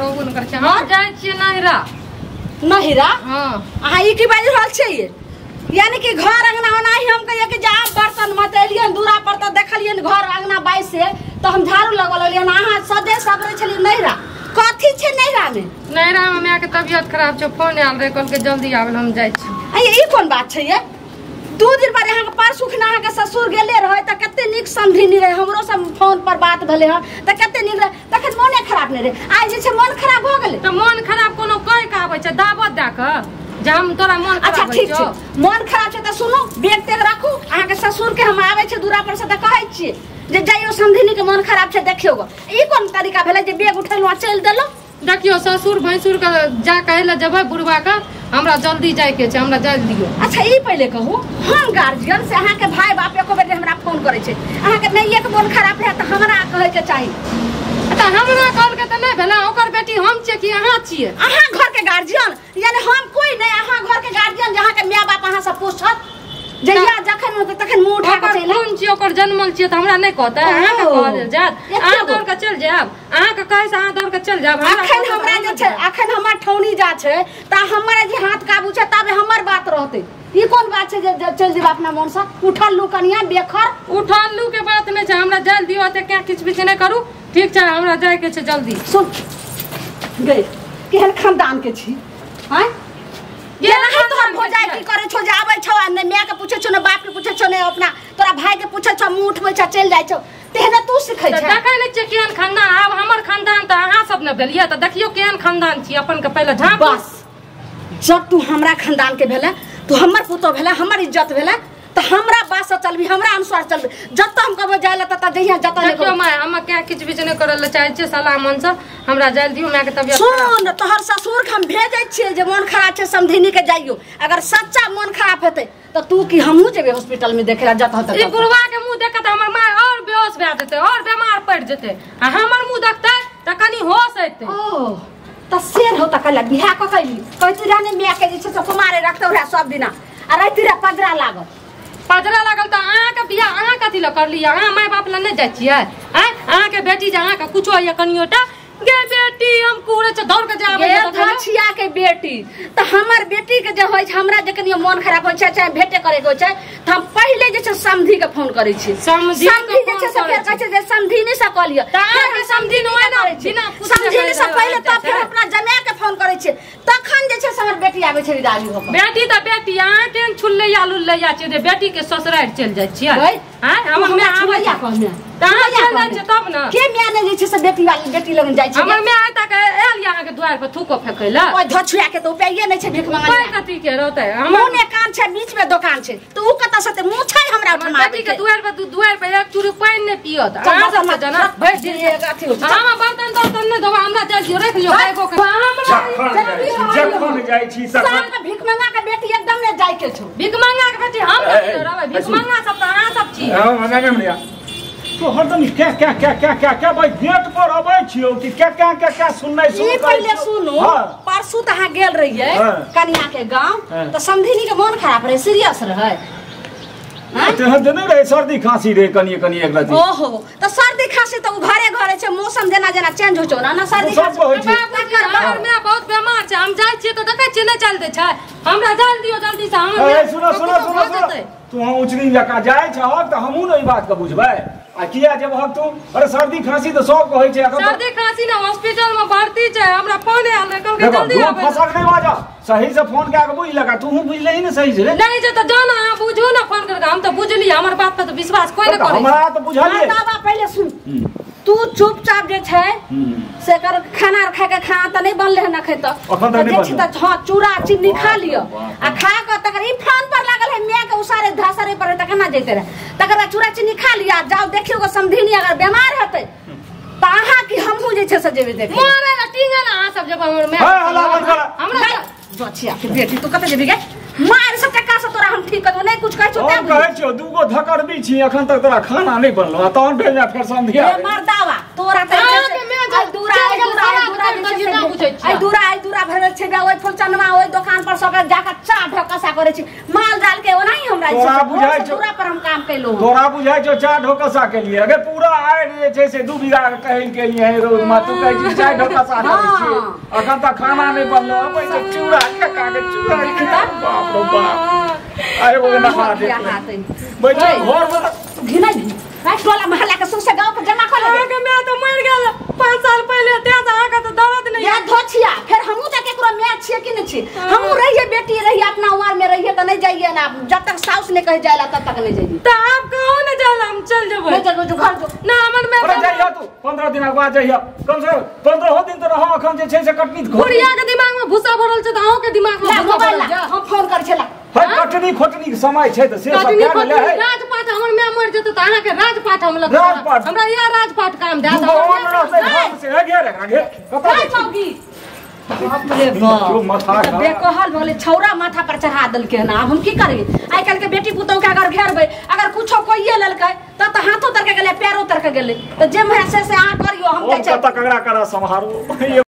कहबो न करे हम जाय छियै नहिरा नहिरा हां अहाँ ई की बाज रहल छियै यानी कि घर अंगना होना ही हम कहिए कि जा बर्तन मतेलियन दूरा पर त देखलियन घर अंगना बाई से तो हम झाड़ू लगवलियन अहाँ सदे सबरे छली नहिरा कथी छै नहिरा में माय के तबियत खराब छै फोन आल रे कहल के जल्दी आबे हम जाय छी अये ई कोन बात छै ये 2 दिन बाद यहाँ के परसु खना अहाँ के ससुर गेले रहे त कते निक समझिनी रहे हमरो सब फोन पर बात भेले ह त कते निक रहे तखन मोने खराब नै रे आज जे छै मन खराब भ गेलै त मन खराब कोनो कह के आबै छै दावत द के जे हम तोरा मन खराब अच्छा ठीक छै मन खराब छै त सुनो बैग तेग राखू अहाँ के ससुर के हम आबै छै दूरा पर से त कहै छियै जे जाइयो समझिनी के मन खराब छै देखियो ई कोन तरीका भेलै जे बैग उठेलवा चल देलो देखियो ससुर भैंसुर के जा कहले जबै बुढ़वा के हमरा जल्दी जाय के छै हमरा जाय दियो अच्छा ई पहले कहू हम गार्जियन से अहाँ के भाई बाप एको बेर हमरा फोन करे छै अहाँ के नहीं एक मन खराब है त हमरा कहे के चाही त हमरा कहल के त नै भेला ओकर बेटी हम छियै कि अहाँ छियै अहाँ घर के गार्जियन यानी हम कोई नहीं अहाँ घर के गार्जियन जहाँ के माय बाप अहाँ सब पूछत जहिया जखन होत तखन मुंह उठा के चला कोन छी ओकर जन्मल छी त हमरा नै कहतै अहाँ के कहल जात अहाँ दौड़ के चल जाब अहाँ के कहे से अहाँ दौड़ के चल जाब अखन हमरा जे छै अखन हमर ठौनी जा छै त हमर जे हाथ काबू छै तबे हमर बात रहतै ई कोन बात छै जे चल जेब अपना मन से उठल लू कनिया बेखर उठल लू के बात नै छै हमरा जल्दी होते क्या किछ भी नै करू ठीक छै हमरा जाय के छै जल्दी सुन गई केहन खानदान के छी हैं ये नहीं तोहर भोजाई की करे छो जे आबै छौ ने माय के पूछे छौ ने बाप के पूछे छौ ने अपना तोरा भाई के पूछे छौ मुंह उठबै छ चल जाय छौ तेहने तू सिखै छ देखै नै छै केहन खानदान आब हमर खानदान त अहाँ सब ने भेलिए त देखियो केहन खानदान छी अपन के पहले झाँप बस जब तू हमरा खानदान के भेले तू हमर पुतो भेले हमर इज्जत भेले त हमरा बात से चलबी हमरा अनुसार चलबी जत हम कहबो जायला त जहिया जत ले देखियो माय हम क्या किछ भी नै करल चाहे छै सलाह मन से हमरा जाय दियो माय के तबियत सुन तोहर ससुर के हम भेजै छियै जे मन खराब छै समधिनी के जाइयो अगर सच्चा मन खराब हेतै त तू की हमहू जेबे हॉस्पिटल में देखेला जत होत ई बुढ़वा के मुंह देख त हमर माय और बेहोश भ जेतै और बीमार पड़ जेतै आ हमर मुंह देखतै त कनी होश एतै ओ त शेर हो त कला बिहा क कैली कहती रहने मिया के जे छै से कुमारे रखतौ रह सब दिना आ रहिती रे पजरा लागल त अहाँ के बियाह अहाँ कथि ल करली अहाँ माय बाप ल नै जाय छियै अहाँ के बेटी जे अहाँ के कुछो या कनियोटा गे बेटी हम कुरे छ दौड़ के जाबे छिया के बेटी त हमर बेटी के जे होय छ हमरा जे कनियो मन खराब होय छै चाहे भेटे करे के होय छै त हम पहिले जे छै समधी के फोन करे छी समधी जे छै से फेर कहै छै जे समधी नै से कहलियो त अहाँ समधी नै करे छी समधी नै से पहिले त फिर अपना जमाय के फोन करे छी तखन जे छै से हमर बेटी आबै छै विदाई हो बेटी त बेटी अहाँ टेन छुल्ले आलू ले जा छै बेटी के ससुराल चल जाय छियै हम मैं आबै या कहने तहाँ चल जाय छै तब न के मिया नै जे छै से बेटी वाली बेटी लगन जाय छै हमर माय आइ तक एल यहाँ के द्वार पर थूको फेकैला ओय धछुया के तो उपाय नै छै भिख मांगा कोई कथि के रहतै हमर ने कान छै बीच में दुकान छै तो उ कत से मुंह छै हमरा उठमा बेटी के द्वार पर एक चुरी पानी नै पियत अहाँ सब जना बैठ जे अथि हो हम बर्तन नै धोबा हमरा जाय दियो रख लियो एगो जखन जाय छी सब भिख मांगा के बेटी एकदम नै जाय के छौ भिख मांगा के बेटी हम रहबै भिख मांगा सब त अहाँ सब छी हां मने मिया तो हरदम क्या भाई गेट पर आबै छियो कि क्या सुननाइ सुन ई पहिले सुनो परसू त अहाँ गेल रहिए कन्या के गांव त समधिनी के मन खराब रहे सीरियस रहे तेहन त नै रहे सर्दी खांसी रे कनिए एक रति ओहो त सर्दी खांसी त घरे छै मौसम जेना चेंज हो छौ ना सर्दी खांसी हमर में बहुत बीमार छै हम जाय छी त देखै छी नै चल दे छै हमरा जल्दी दियो जल्दी से हम सुनो तू हम उचनी लका जाय छ त हमहू नै बात के बुझबै आ किया जब हम तू अरे सर्दी खांसी तो सब कहै छै अखन सर्दी खांसी ना हॉस्पिटल में भर्ती छै हमरा फोन आल कल के जल्दी आबै फसक नै बाजा सही से फोन के बुझ लगा तू बुझले ही न सही से नहीं जे त जाना हां बुझो ना फोन करके हम त बुझली हमर बात पे त विश्वास कोई न करे हमरा त बुझलिए बाबा पहले सुन तू चुपचाप जे छै से कर खाना खा के खाना त नहीं बनले है न खैत अखन त नहीं बनले हां चूड़ा चीनी खा लियो आ खा के तकर ई फोन पर लागल है मियां के उसारे धासरे पर त केना जैते रे तकर चूड़ा चीनी खा लिया जाओ देखियो को समधिनी अगर बीमार हेतै त अहाँ की हमहू जे छै से जेबे देखे मारे ना टिंगा ना अहाँ सब जब हमर में हमरा जोछिया के बेटी तू कत जेबी गे मार सब टका से तोरा हम ठीक कर नै कुछ कहै छौ हम कहै छियो दूगो धकर भी छी अखन तक तोरा खाना नै बनलो तहन भेजा फेर समधिया ए मर्दावा तोरा त दूरा भरल छै ओइ फुलचनमा ओइ दुकान पर सब जाके चा ढकसा करे छी माल जाल के ओनाही हमरा हमरा तोरा बुझाइ छौ पूरा पर हम काम कैलो तोरा बुझाइ छौ 4 ढोकसा के लिए अगर पूरा आए जे छै से 2 बीघा कहै के लिए रोज मा तू कहै छी 4 ढोकसा करै छी अखन तक खाना नहीं बनलो अब से चूड़ा के कागे चूड़ा बाप रे बाप अरे वो ना खा दे बैठो घर में घिना टोला मोहल्ला के सुसे गांव पर जमा कर ले के मैं तो मर गेल 5 साल पहले तेज आके तो दर्द नहीं या धोछिया फिर हमहू त केकरो मैच छिए कि नहीं छी हमहू रहिए बेटी रहिए अपना उमर में रहिए त नहीं जाइए ना जब तक साउस ने कह जायला तब तक नहीं जाइए तो आप कहो ना जाला हम चल जब नहीं चल जो घर जो ना हमन में अरे जाइए तू 15 दिन के बाद जाइए कम से कम 15 दिन तो रहो अखन जे छै से कटनी बुढ़िया के दिमाग में भूसा भरल छ त अहो के दिमाग में भूसा मोबाइल भरल छ हम फोन कर छला है कटनी खोटनी के समय छै त से सब क्या ले है राजपाट हमर में मर जत त अहा के राजपाट हम लग राजपाट। हमरा यहाँ राजपाट काम दे भगवान रहते घर से है घेरे आगे कता काय चौकी बाप रे क्यों माथा बाप खा बेकहल भले छौरा माथा पर चढ़ा देलके ना अब हम की करिए आइ काल के बेटी पुतौ के अगर घेरबै अगर कुछो कोइए लेलकै त हाथों तर के गेले पैरों तर के गेले त जे मैं से आ करियो हम कता कगड़ा करा संहारो